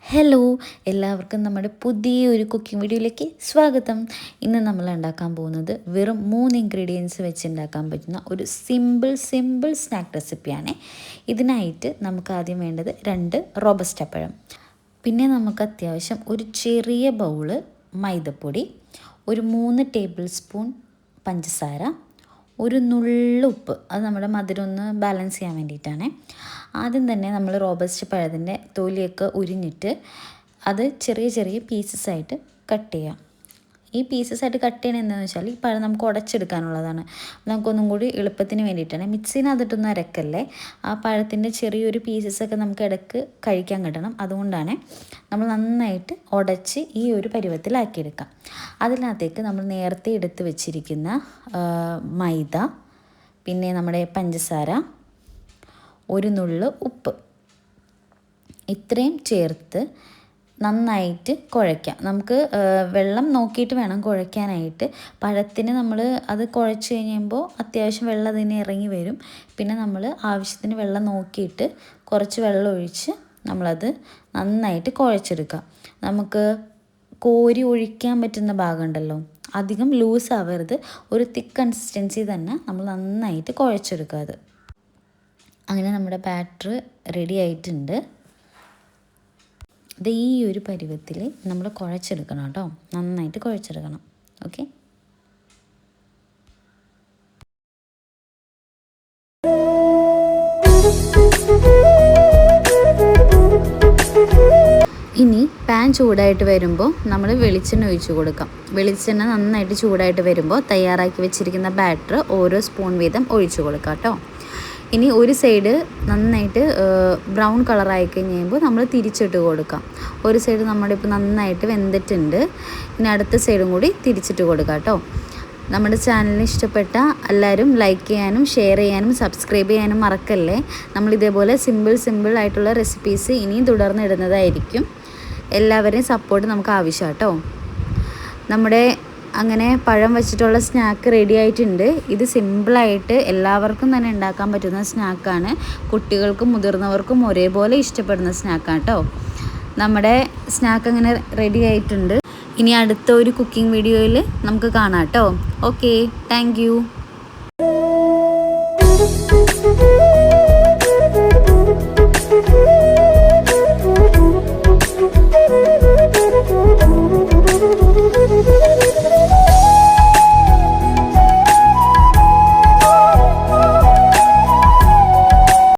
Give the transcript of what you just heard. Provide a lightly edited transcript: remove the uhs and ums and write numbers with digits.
Hello, എല്ലാവർക്കും നമ്മുടെ പുതിയൊരു കുക്കിംഗ് വീഡിയോയിലേക്ക് സ്വാഗതം. ഇന്ന് നമ്മൾ ഉണ്ടാക്കാൻ പോകുന്നത് വെറും 3 ഇൻഗ്രീഡിയൻസ് വെച്ച് ഉണ്ടാക്കാൻ പറ്റുന്ന ഒരു സിമ്പിൾ സ്നാക്ക് റെസിപ്പിയാണ്. ഇതിനായിട്ട് നമുക്ക് ആദ്യം വേണ്ടത് 2 റോബസ്റ്റ പഴം, പിന്നെ നമുക്ക് അത്യാവശ്യം ഒരു ചെറിയ ബൗള് മൈദപ്പൊടി, ഒരു 3 ടേബിൾ സ്പൂൺ പഞ്ചസാര, ഒരു നുള്ളുപ്പ്. അത് നമ്മുടെ മധുരം ഒന്ന് ബാലൻസ് ചെയ്യാൻ വേണ്ടിയിട്ടാണ്. ആദ്യം തന്നെ നമ്മൾ റോബസ്റ്റ് പഴത്തിൻ്റെ തൊലിയൊക്കെ ഉരിഞ്ഞിട്ട് അത് ചെറിയ ചെറിയ പീസസായിട്ട് കട്ട് ചെയ്യാം. ഈ പീസസായിട്ട് കട്ട് ചെയ്യണത് എന്താണെന്ന് വെച്ചാൽ ഈ പഴം നമുക്ക് ഉടച്ചെടുക്കാനുള്ളതാണ്. നമുക്കൊന്നും കൂടി എളുപ്പത്തിന് വേണ്ടിയിട്ടാണ്. മിക്സിനകത്തിട്ടൊന്നും അരക്കല്ലേ, ആ പഴത്തിൻ്റെ ചെറിയൊരു പീസസൊക്കെ നമുക്ക് ഇടയ്ക്ക് കഴിക്കാൻ കിട്ടണം. അതുകൊണ്ടാണ് നമ്മൾ നന്നായിട്ട് ഉടച്ച് ഈ ഒരു പരുവത്തിലാക്കിയെടുക്കാം. അതിനകത്തേക്ക് നമ്മൾ നേരത്തെ എടുത്ത് വെച്ചിരിക്കുന്ന മൈദ, പിന്നെ നമ്മുടെ പഞ്ചസാര, ഒരു നുള്ള് ഉപ്പ്, ഇത്രയും ചേർത്ത് നന്നായിട്ട് കുഴയ്ക്കാം. നമുക്ക് വെള്ളം നോക്കിയിട്ട് വേണം കുഴയ്ക്കാനായിട്ട്. പഴത്തിന് നമ്മൾ അത് കുഴച്ച് കഴിയുമ്പോൾ അത്യാവശ്യം വെള്ളം അതിന് ഇറങ്ങി വരും. പിന്നെ നമ്മൾ ആവശ്യത്തിന് വെള്ളം നോക്കിയിട്ട് കുറച്ച് വെള്ളം ഒഴിച്ച് നമ്മളത് നന്നായിട്ട് കുഴച്ചെടുക്കാം. നമുക്ക് കോരി ഒഴിക്കാൻ പറ്റുന്ന ഭാഗമുണ്ടല്ലോ, അധികം ലൂസ് ആവരുത്, ഒരു തിക്ക് കൺസിസ്റ്റൻസി തന്നെ നമ്മൾ നന്നായിട്ട് കുഴച്ചെടുക്കുക. അത് അങ്ങനെ നമ്മുടെ ബാറ്റർ റെഡി ആയിട്ടുണ്ട്. ഇത് ഈ ഒരു പരുവത്തിൽ നമ്മൾ കുഴച്ചെടുക്കണം കേട്ടോ, നന്നായിട്ട് കുഴച്ചെടുക്കണം. ഓക്കെ, ഇനി പാൻ ചൂടായിട്ട് വരുമ്പോൾ നമ്മൾ വെളിച്ചെണ്ണ ഒഴിച്ച് കൊടുക്കാം. വെളിച്ചെണ്ണ നന്നായിട്ട് ചൂടായിട്ട് വരുമ്പോൾ തയ്യാറാക്കി വെച്ചിരിക്കുന്ന ബാറ്റർ ഓരോ സ്പൂൺ വീതം ഒഴിച്ച് കൊടുക്കാം കേട്ടോ. ഇനി ഒരു സൈഡ് നന്നായിട്ട് ബ്രൗൺ കളറായി കഴിയുമ്പോൾ നമ്മൾ തിരിച്ചിട്ട് കൊടുക്കാം. ഒരു സൈഡ് നമ്മുടെ ഇപ്പോൾ നന്നായിട്ട് വെന്തിട്ടുണ്ട്. ഇനി അടുത്ത സൈഡും കൂടി തിരിച്ചിട്ട് കൊടുക്കാം കേട്ടോ. നമ്മുടെ ചാനലിന് ഇഷ്ടപ്പെട്ട എല്ലാവരും ലൈക്ക് ചെയ്യാനും ഷെയർ ചെയ്യാനും സബ്സ്ക്രൈബ് ചെയ്യാനും മറക്കല്ലേ. നമ്മളിതേപോലെ സിമ്പിൾ ആയിട്ടുള്ള റെസിപ്പീസ് ഇനിയും തുടർന്ന് ഇടുന്നതായിരിക്കും. എല്ലാവരെയും സപ്പോർട്ട് നമുക്ക് ആവശ്യമാണ് കേട്ടോ. നമ്മുടെ അങ്ങനെ പഴം വെച്ചിട്ടുള്ള സ്നാക്ക് റെഡി ആയിട്ടുണ്ട്. ഇത് സിമ്പിളായിട്ട് എല്ലാവർക്കും തന്നെ ഉണ്ടാക്കാൻ പറ്റുന്ന സ്നാക്കാണ്. കുട്ടികൾക്കും മുതിർന്നവർക്കും ഒരേപോലെ ഇഷ്ടപ്പെടുന്ന സ്നാക്കാണ് കേട്ടോ. നമ്മുടെ സ്നാക്ക് അങ്ങനെ റെഡി ആയിട്ടുണ്ട്. ഇനി അടുത്ത ഒരു കുക്കിംഗ് വീഡിയോയിൽ നമുക്ക് കാണാം കേട്ടോ. Okay, thank you.